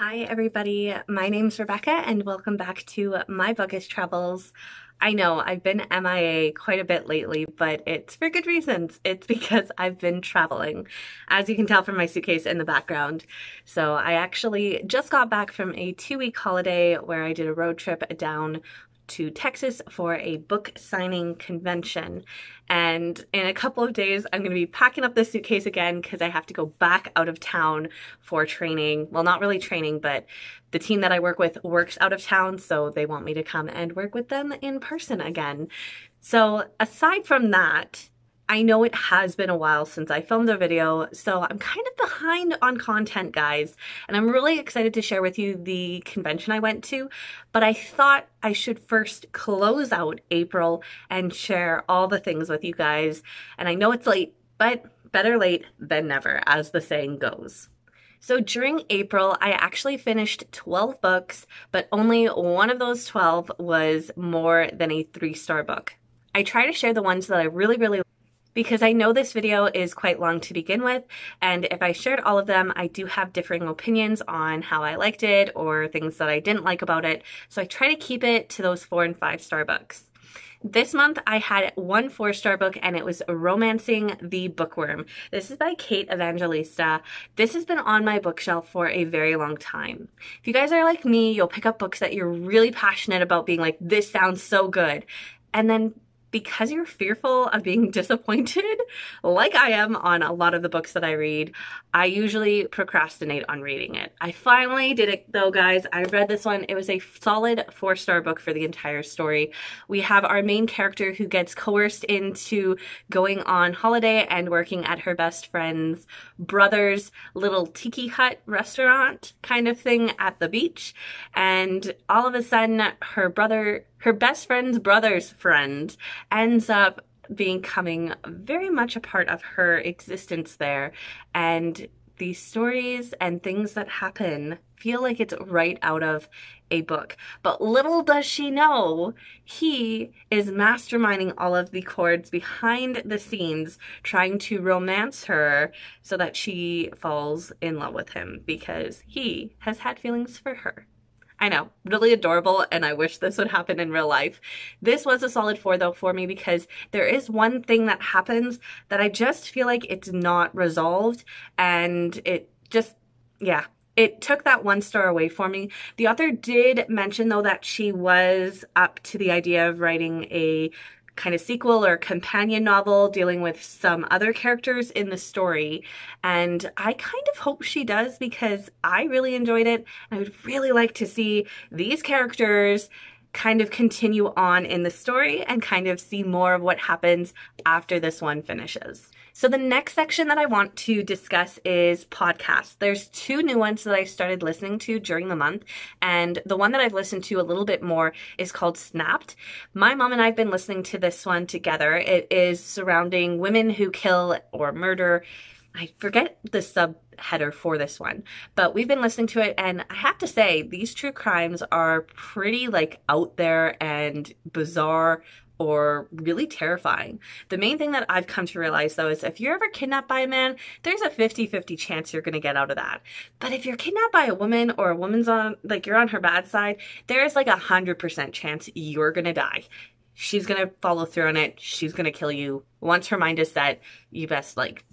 Hi everybody, my name's Rebecca and welcome back to my bookish travels. I know I've been MIA quite a bit lately, but it's for good reasons. It's because I've been traveling, as you can tell from my suitcase in the background. So I actually just got back from a 2-week holiday where I did a road trip down to Texas for a book signing convention. And in a couple of days, I'm going to be packing up this suitcase again because I have to go back out of town for training. Well, not really training, but the team that I work with works out of town, so they want me to come and work with them in person again. So aside from that, I know it has been a while since I filmed a video, so I'm kind of behind on content, guys, and I'm really excited to share with you the convention I went to, but I thought I should first close out April and share all the things with you guys, and I know it's late, but better late than never, as the saying goes. So during April, I actually finished 12 books, but only one of those 12 was more than a 3-star book. I try to share the ones that I really because I know this video is quite long to begin with, and if I shared all of them, I do have differing opinions on how I liked it or things that I didn't like about it, so I try to keep it to those 4- and 5-star books. This month I had one 4-star book and it was Romancing the Bookworm. This is by Kate Evangelista. This has been on my bookshelf for a very long time. If you guys are like me, you'll pick up books that you're really passionate about being like, this sounds so good. And then because you're fearful of being disappointed, like I am on a lot of the books that I read, I usually procrastinate on reading it. I finally did it though, guys. I read this one. It was a solid 4-star book for the entire story. We have our main character who gets coerced into going on holiday and working at her best friend's brother's little tiki hut restaurant kind of thing at the beach. And all of a sudden, her best friend's brother's friend ends up becoming very much a part of her existence there. And these stories and things that happen feel like it's right out of a book. But little does she know, he is masterminding all of the chords behind the scenes, trying to romance her so that she falls in love with him because he has had feelings for her. I know, really adorable, and I wish this would happen in real life. This was a solid 4 though for me because there is one thing that happens that I just feel like it's not resolved, and it just, yeah, it took that 1 star away for me. The author did mention though that she was up to the idea of writing a kind of sequel or companion novel dealing with some other characters in the story, and I kind of hope she does because I really enjoyed it. I would really like to see these characters kind of continue on in the story and kind of see more of what happens after this one finishes. So the next section that I want to discuss is podcasts. There's 2 new ones that I started listening to during the month, and the one that I've listened to a little bit more is called Snapped. My mom and I have been listening to this one together. It is surrounding women who kill or murder. I forget the subheader for this one, but we've been listening to it, and I have to say, these true crimes are pretty like out there and bizarre or really terrifying. The main thing that I've come to realize though is if you're ever kidnapped by a man, there's a 50-50 chance you're gonna get out of that. But if you're kidnapped by a woman or a woman's on, like you're on her bad side, there's like 100% chance you're gonna die. She's gonna follow through on it. She's gonna kill you. Once her mind is set, you best like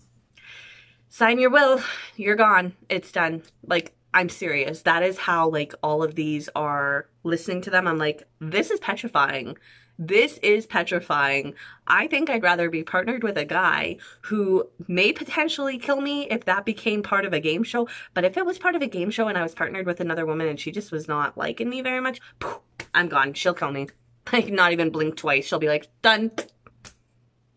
sign your will. You're gone. It's done. Like, I'm serious. That is how like all of these are. Listening to them, I'm like, this is petrifying. This is petrifying. I think I'd rather be partnered with a guy who may potentially kill me if that became part of a game show. But if it was part of a game show and I was partnered with another woman and she just was not liking me very much, poof, I'm gone. She'll kill me. Like, not even blink twice. She'll be like, done.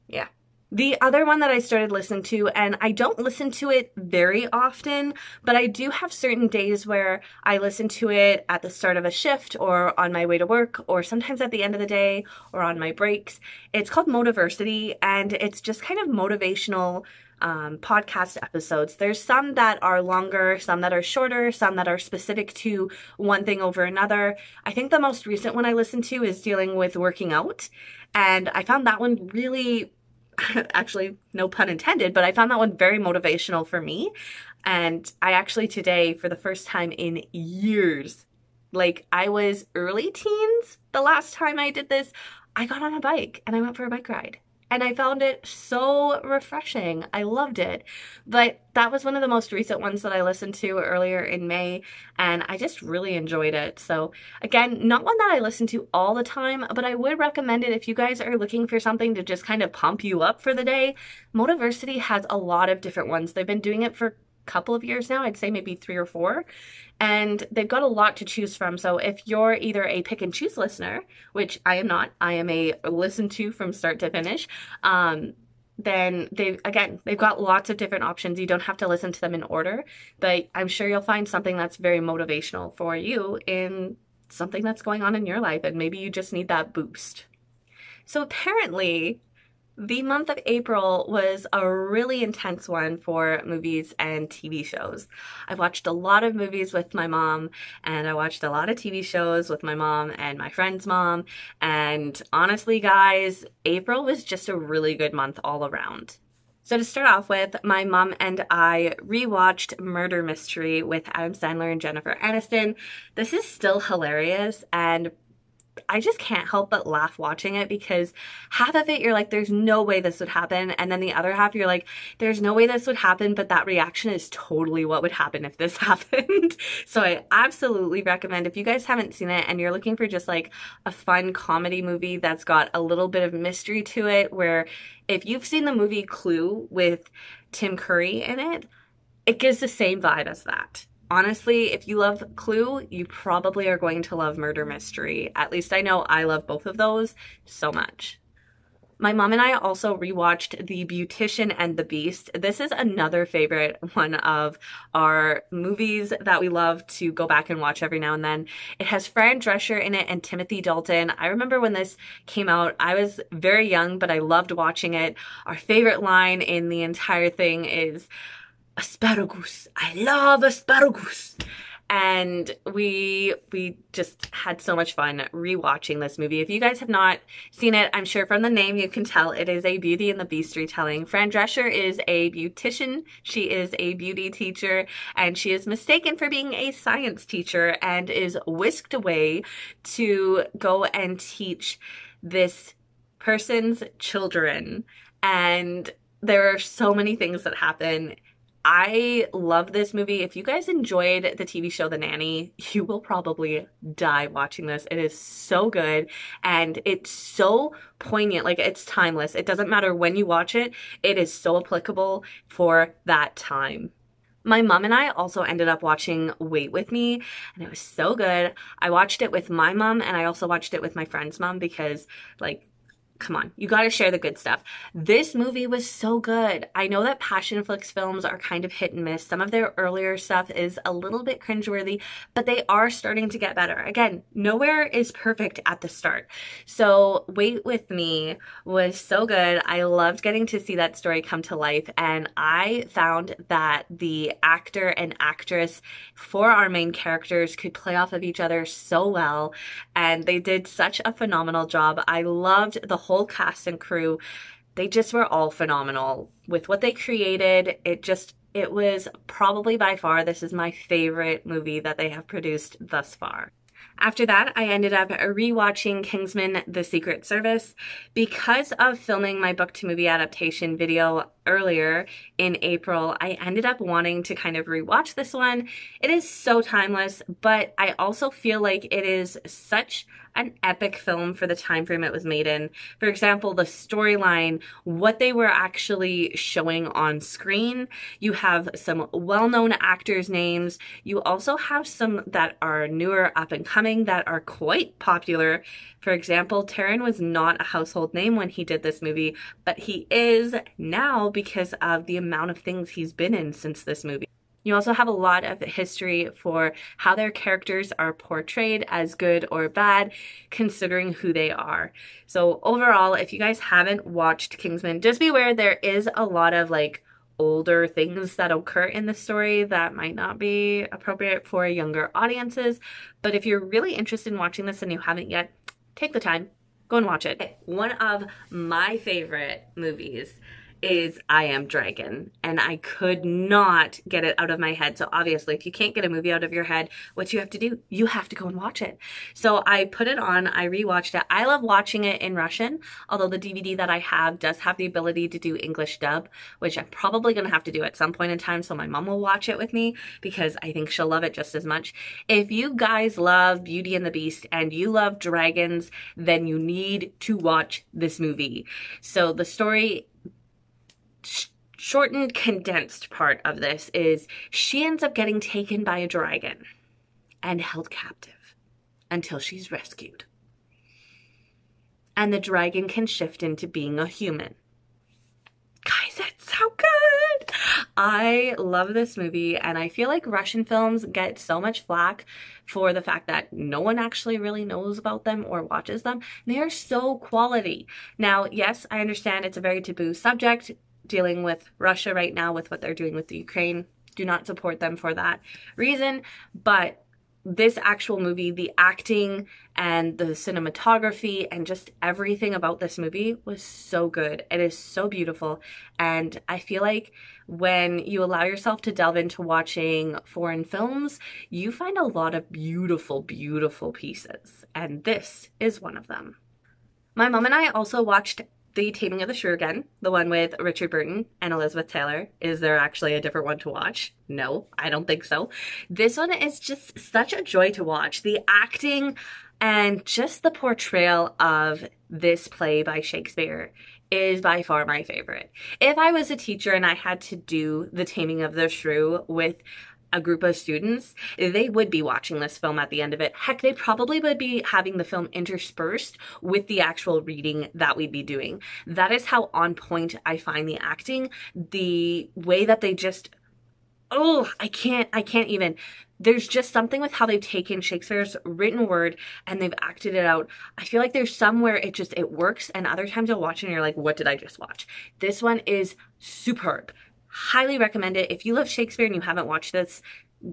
Yeah. The other one that I started listening to, and I don't listen to it very often, but I do have certain days where I listen to it at the start of a shift or on my way to work or sometimes at the end of the day or on my breaks. It's called Motiversity, and it's just kind of motivational podcast episodes. There's some that are longer, some that are shorter, some that are specific to one thing over another. I think the most recent one I listened to is dealing with working out, and I found that one really actually, no pun intended, but I found that one very motivational for me. And I actually today, for the first time in years, like I was early teens the last time I did this, I got on a bike and I went for a bike ride. And I found it so refreshing. I loved it. But that was one of the most recent ones that I listened to earlier in May, and I just really enjoyed it. So again, not one that I listen to all the time, but I would recommend it if you guys are looking for something to just kind of pump you up for the day. Motiversity has a lot of different ones. They've been doing it for a couple of years now, I'd say maybe 3 or 4. And they've got a lot to choose from. So if you're either a pick and choose listener, which I am not, I am a listen to from start to finish, then they've got lots of different options. You don't have to listen to them in order, but I'm sure you'll find something that's very motivational for you in something that's going on in your life, and maybe you just need that boost. So apparently, the month of April was a really intense one for movies and TV shows. I watched a lot of movies with my mom, and I watched a lot of TV shows with my mom and my friend's mom. And honestly, guys, April was just a really good month all around. So to start off with, my mom and I rewatched Murder Mystery with Adam Sandler and Jennifer Aniston. This is still hilarious, and I just can't help but laugh watching it, because half of it you're like, there's no way this would happen, and then the other half you're like, there's no way this would happen, but that reaction is totally what would happen if this happened. So I absolutely recommend, if you guys haven't seen it and you're looking for just like a fun comedy movie that's got a little bit of mystery to it, where if you've seen the movie Clue with Tim Curry in it, it gives the same vibe as that. Honestly, if you love Clue, you probably are going to love Murder Mystery. At least I know I love both of those so much. My mom and I also rewatched The Beautician and the Beast. This is another favorite one of our movies that we love to go back and watch every now and then. It has Fran Drescher in it and Timothy Dalton. I remember when this came out, I was very young, but I loved watching it. Our favorite line in the entire thing is, "Asparagus, I love asparagus." And we just had so much fun rewatching this movie. If you guys have not seen it, I'm sure from the name you can tell it is a Beauty and the Beast retelling. Fran Drescher is a beautician. She is a beauty teacher, and she is mistaken for being a science teacher and is whisked away to go and teach this person's children. And there are so many things that happen. I love this movie. If you guys enjoyed the TV show The Nanny, you will probably die watching this. It is so good, and it's so poignant. Like, it's timeless. It doesn't matter when you watch it. It is so applicable for that time. My mom and I also ended up watching Wait With Me, and it was so good. I watched it with my mom, and I also watched it with my friend's mom, because, like, come on, you gotta share the good stuff. This movie was so good. I know that Passionflix films are kind of hit and miss. Some of their earlier stuff is a little bit cringeworthy, but they are starting to get better. Again, nowhere is perfect at the start. So Wait With Me was so good. I loved getting to see that story come to life, and I found that the actor and actress for our main characters could play off of each other so well, and they did such a phenomenal job. I loved the whole cast and crew. They just were all phenomenal with what they created. It was probably by far, this is my favorite movie that they have produced thus far. After that, I ended up rewatching Kingsman: The Secret Service. Because of filming my book to movie adaptation video earlier in April, I ended up wanting to kind of rewatch this one. It is so timeless, but I also feel like it is such an epic film for the time frame it was made in. For example, the storyline, what they were actually showing on screen. You have some well-known actors' names. You also have some that are newer, up and coming, that are quite popular. For example, Taron was not a household name when he did this movie, but he is now because of the amount of things he's been in since this movie. You also have a lot of history for how their characters are portrayed, as good or bad, considering who they are. So overall, if you guys haven't watched Kingsman, just be aware there is a lot of like older things that occur in the story that might not be appropriate for younger audiences. But if you're really interested in watching this and you haven't yet, take the time, go and watch it. One of my favorite movies is I Am Dragon, and I could not get it out of my head. So obviously, if you can't get a movie out of your head, what you have to do, you have to go and watch it. So I put it on, I rewatched it. I love watching it in Russian, although the DVD that I have does have the ability to do English dub, which I'm probably going to have to do at some point in time, so my mom will watch it with me because I think she'll love it just as much. If you guys love Beauty and the Beast and you love dragons, then you need to watch this movie. So the story, shortened, condensed part of this is she ends up getting taken by a dragon and held captive until she's rescued. And the dragon can shift into being a human. Guys, it's so good! I love this movie, and I feel like Russian films get so much flack for the fact that no one actually really knows about them or watches them. They are so quality. Now, yes, I understand it's a very taboo subject, dealing with Russia right now with what they're doing with the Ukraine. Do not support them for that reason, but this actual movie, the acting and the cinematography and just everything about this movie was so good. It is so beautiful, and I feel like when you allow yourself to delve into watching foreign films, you find a lot of beautiful, beautiful pieces, and this is one of them. My mom and I also watched The Taming of the Shrew again, the one with Richard Burton and Elizabeth Taylor. Is there actually a different one to watch? No, I don't think so. This one is just such a joy to watch. The acting and just the portrayal of this play by Shakespeare is by far my favorite. If I was a teacher and I had to do The Taming of the Shrew with a group of students, they would be watching this film at the end of it. Heck, they probably would be having the film interspersed with the actual reading that we'd be doing. That is how on point I find the acting, the way that they just, oh, I can't even. There's just something with how they've taken Shakespeare's written word and they've acted it out. I feel like there's somewhere it works, and other times you'll watch it and you're like, what did I just watch? This one is superb. Highly recommend it. If you love Shakespeare and you haven't watched this,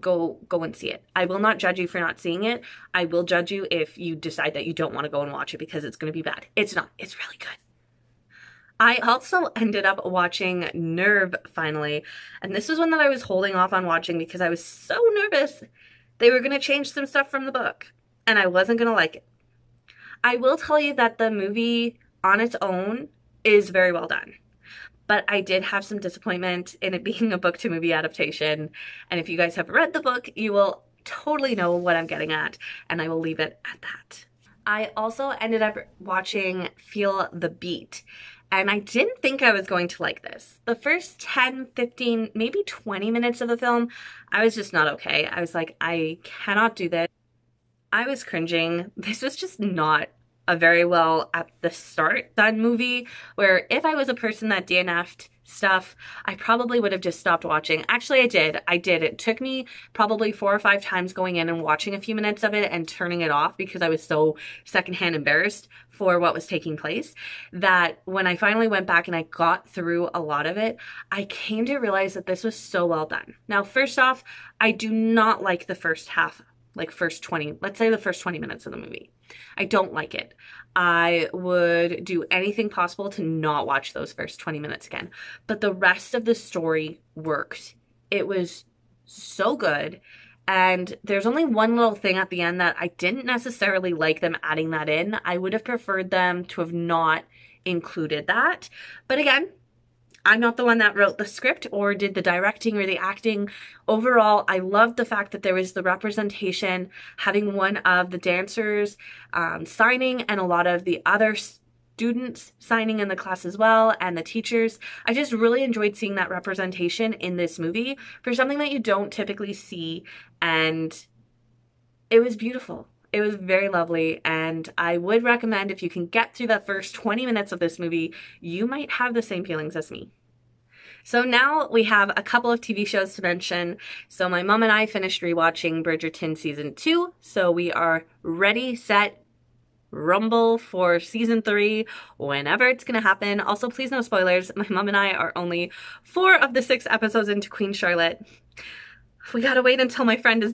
go and see it. I will not judge you for not seeing it. I will judge you if you decide that you don't want to go and watch it because it's going to be bad. It's not. It's really good. I also ended up watching Nerve finally, and this was one that I was holding off on watching because I was so nervous they were going to change some stuff from the book, and I wasn't going to like it. I will tell you that the movie on its own is very well done, but I did have some disappointment in it being a book to movie adaptation, and if you guys have read the book, you will totally know what I'm getting at, and I will leave it at that. I also ended up watching Feel the Beat, and I didn't think I was going to like this. The first 10, 15, maybe 20 minutes of the film, I was just not okay. I was like, I cannot do this. I was cringing. This was just not a very well at the start done movie, where if I was a person that DNF'd stuff, I probably would have just stopped watching. Actually, I did. It took me probably 4 or 5 times going in and watching a few minutes of it and turning it off because I was so secondhand embarrassed for what was taking place, that when I finally went back and I got through a lot of it, I came to realize that this was so well done. Now, first off, I do not like the first half, like first 20, let's say the first 20 minutes of the movie. I don't like it. I would do anything possible to not watch those first 20 minutes again. But the rest of the story worked. It was so good. And there's only one little thing at the end that I didn't necessarily like them adding that in. I would have preferred them to have not included that. But again, I'm not the one that wrote the script or did the directing or the acting. Overall, I loved the fact that there was the representation, having one of the dancers signing and a lot of the other students signing in the class as well, and the teachers. I just really enjoyed seeing that representation in this movie for something that you don't typically see, and it was beautiful. It was very lovely, and I would recommend, if you can get through the first 20 minutes of this movie, you might have the same feelings as me. So now we have a couple of TV shows to mention. So my mom and I finished rewatching Bridgerton Season 2, so we are ready, set, rumble for Season 3 whenever it's gonna happen. Also, please no spoilers. My mom and I are only 4 of the 6 episodes into Queen Charlotte. we gotta wait until my friend's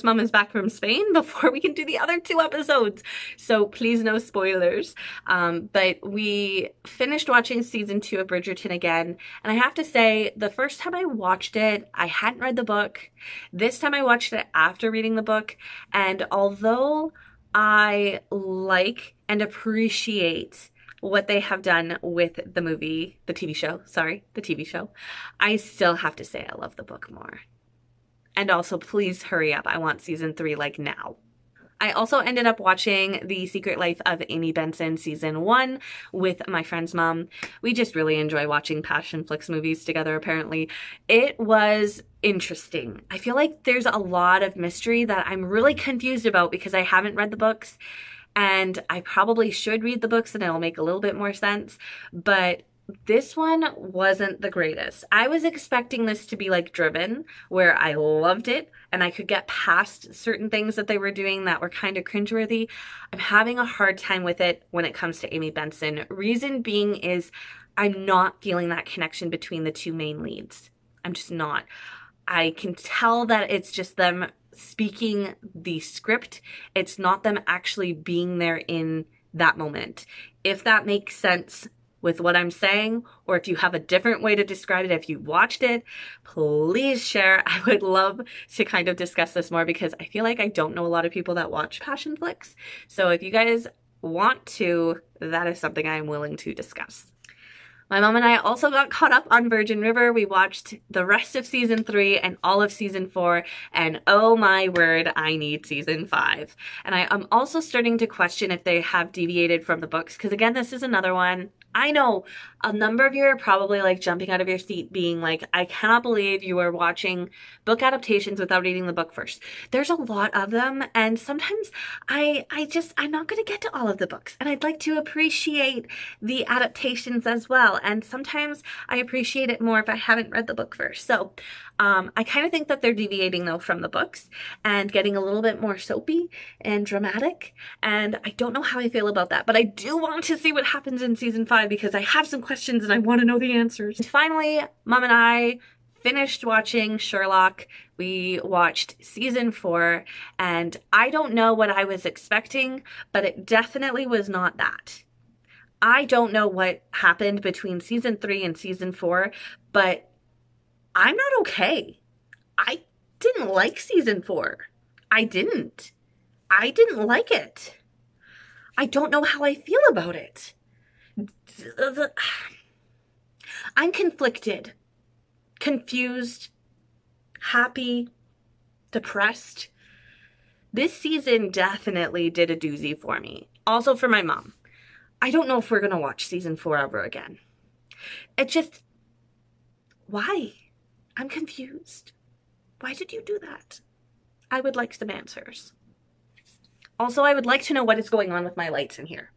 mom is back from Spain before we can do the other 2 episodes. So please no spoilers. But we finished watching season 2 of Bridgerton again. And I have to say, the first time I watched it, I hadn't read the book. This time I watched it after reading the book. And although I like and appreciate what they have done with the TV show, I still have to say I love the book more. And also, please hurry up. I want season 3 like now. I also ended up watching The Secret Life of Amy Benson season 1 with my friend's mom. We just really enjoy watching Passion Flicks movies together, apparently. It was interesting. I feel like there's a lot of mystery that I'm really confused about because I haven't read the books, and I probably should read the books and it'll make a little bit more sense, but this one wasn't the greatest. I was expecting this to be like Driven, where I loved it and I could get past certain things that they were doing that were kind of cringeworthy. I'm having a hard time with it when it comes to Amy Benson. Reason being is I'm not feeling that connection between the 2 main leads. I'm just not. I can tell that it's just them speaking the script. It's not them actually being there in that moment. If that makes sense with what I'm saying, or if you have a different way to describe it, if you watched it, please share. I would love to kind of discuss this more because I feel like I don't know a lot of people that watch Passion Flicks. So if you guys want to, that is something I'm willing to discuss. My mom and I also got caught up on Virgin River. We watched the rest of season 3 and all of season 4, and oh my word, I need season 5. And I'm also starting to question if they have deviated from the books, because again, this is another one. I know a number of you are probably like jumping out of your seat being like, I cannot believe you are watching book adaptations without reading the book first. There's a lot of them, and sometimes I'm not going to get to all of the books, and I'd like to appreciate the adaptations as well. And sometimes I appreciate it more if I haven't read the book first. So I kind of think that they're deviating though from the books and getting a little bit more soapy and dramatic. And I don't know how I feel about that, but I do want to see what happens in season 5 because I have some questions and I want to know the answers. And finally, Mom and I finished watching Sherlock. We watched season 4, and I don't know what I was expecting, but it definitely was not that. I don't know what happened between season 3 and season 4, but I'm not okay. I didn't like season 4. I didn't like it. I don't know how I feel about it. I'm conflicted, confused, happy, depressed. This season definitely did a doozy for me. Also for my mom. I don't know if we're going to watch season 4 ever again. It just, why? I'm confused. Why did you do that? I would like some answers. Also, I would like to know what is going on with my lights in here.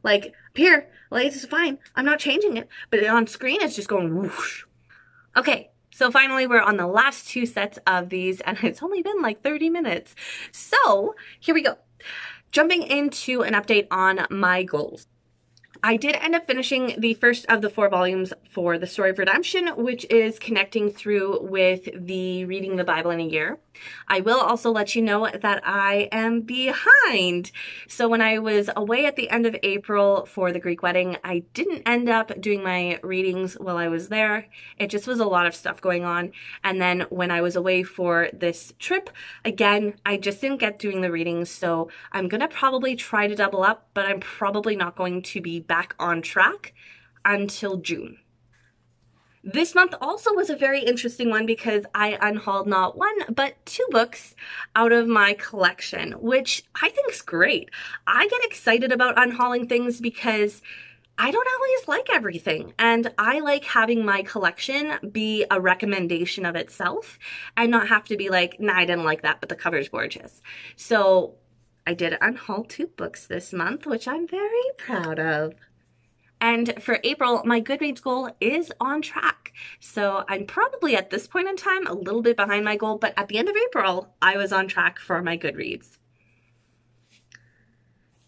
Like, here, lights is fine. I'm not changing it, but on screen it's just going whoosh. Okay, so finally we're on the last 2 sets of these, and it's only been like 30 minutes. So, here we go. Jumping into an update on my goals. I did end up finishing the first of the 4 volumes for The Story of Redemption, which is connecting through with the Reading the Bible in a Year. I will also let you know that I am behind. So when I was away at the end of April for the Greek wedding, I didn't end up doing my readings while I was there. It just was a lot of stuff going on. And then when I was away for this trip, again, I just didn't get doing the readings. So I'm going to probably try to double up, but I'm probably not going to be back on track until June. This month also was a very interesting one because I unhauled not 1, but 2 books out of my collection, which I think is great. I get excited about unhauling things because I don't always like everything, and I like having my collection be a recommendation of itself and not have to be like, nah, I didn't like that, but the cover's gorgeous. So I did unhaul 2 books this month, which I'm very proud of. And for April, my Goodreads goal is on track. So I'm probably at this point in time a little bit behind my goal, but at the end of April, I was on track for my Goodreads.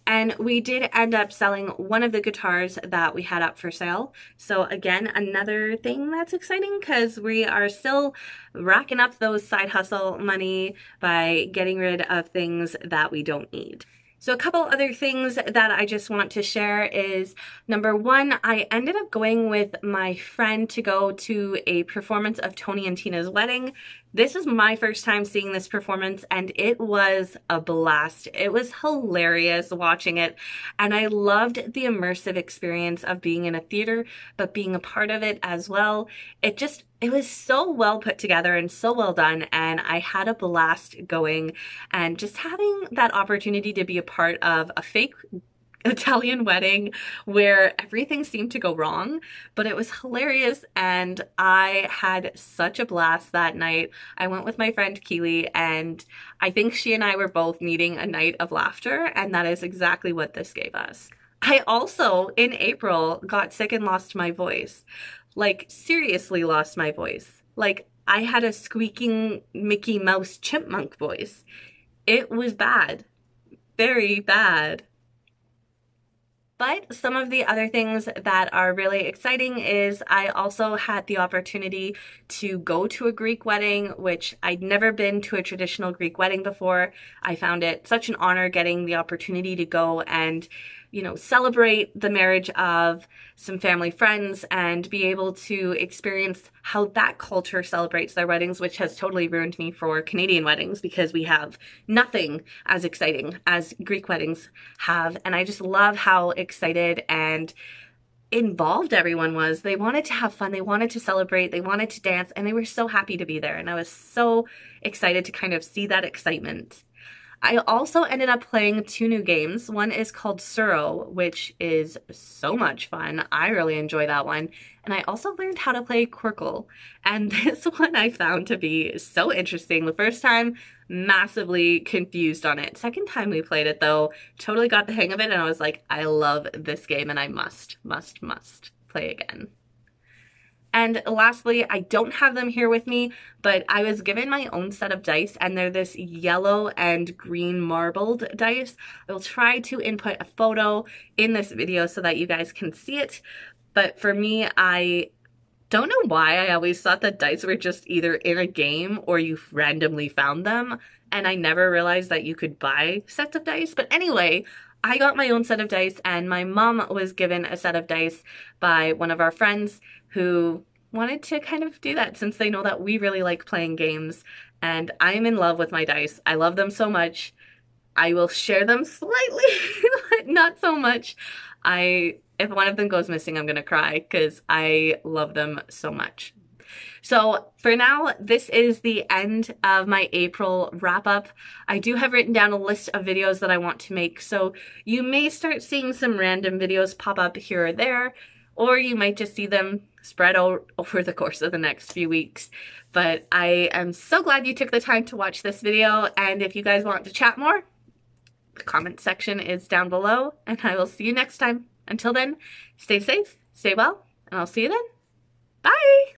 And we did end up selling one of the guitars that we had up for sale. So again, another thing that's exciting because we are still racking up those side hustle money by getting rid of things that we don't need. So a couple other things that I just want to share is, number one, I ended up going with my friend to go to a performance of Tony and Tina's Wedding. This is my first time seeing this performance and it was a blast. It was hilarious watching it, and I loved the immersive experience of being in a theater, but being a part of it as well. It was so well put together and so well done, and I had a blast going, and just having that opportunity to be a part of a fake Italian wedding where everything seemed to go wrong, but it was hilarious and I had such a blast that night. I went with my friend Keely, and I think she and I were both needing a night of laughter, and that is exactly what this gave us. I also, in April, got sick and lost my voice. Like, seriously lost my voice. Like, I had a squeaking Mickey Mouse chipmunk voice. It was bad. Very bad. But some of the other things that are really exciting is I also had the opportunity to go to a Greek wedding, which I'd never been to a traditional Greek wedding before. I found it such an honor getting the opportunity to go and, you know, celebrate the marriage of some family friends and be able to experience how that culture celebrates their weddings, which has totally ruined me for Canadian weddings because we have nothing as exciting as Greek weddings have. And I just love how excited and involved everyone was. They wanted to have fun, they wanted to celebrate, they wanted to dance, and they were so happy to be there. And I was so excited to kind of see that excitement. I also ended up playing 2 new games. One is called Suro, which is so much fun. I really enjoy that one. And I also learned how to play Quirkle. And this one I found to be so interesting. The first time, massively confused on it. Second time we played it though, totally got the hang of it, and I was like, I love this game and I must play again. And lastly, I don't have them here with me, but I was given my own set of dice, and they're this yellow and green marbled dice. I will try to input a photo in this video so that you guys can see it. But for me, I don't know why I always thought that dice were just either in a game or you randomly found them, and I never realized that you could buy sets of dice. But anyway, I got my own set of dice, and my mom was given a set of dice by one of our friends who wanted to kind of do that since they know that we really like playing games. And I'm in love with my dice. I love them so much. I will share them slightly, but not so much. If one of them goes missing, I'm gonna cry because I love them so much. So for now, this is the end of my April wrap up. I do have written down a list of videos that I want to make, so you may start seeing some random videos pop up here or there, or you might just see them spread out over the course of the next few weeks. But I am so glad you took the time to watch this video, and if you guys want to chat more, the comment section is down below, and I will see you next time. Until then, stay safe, stay well, and I'll see you then. Bye!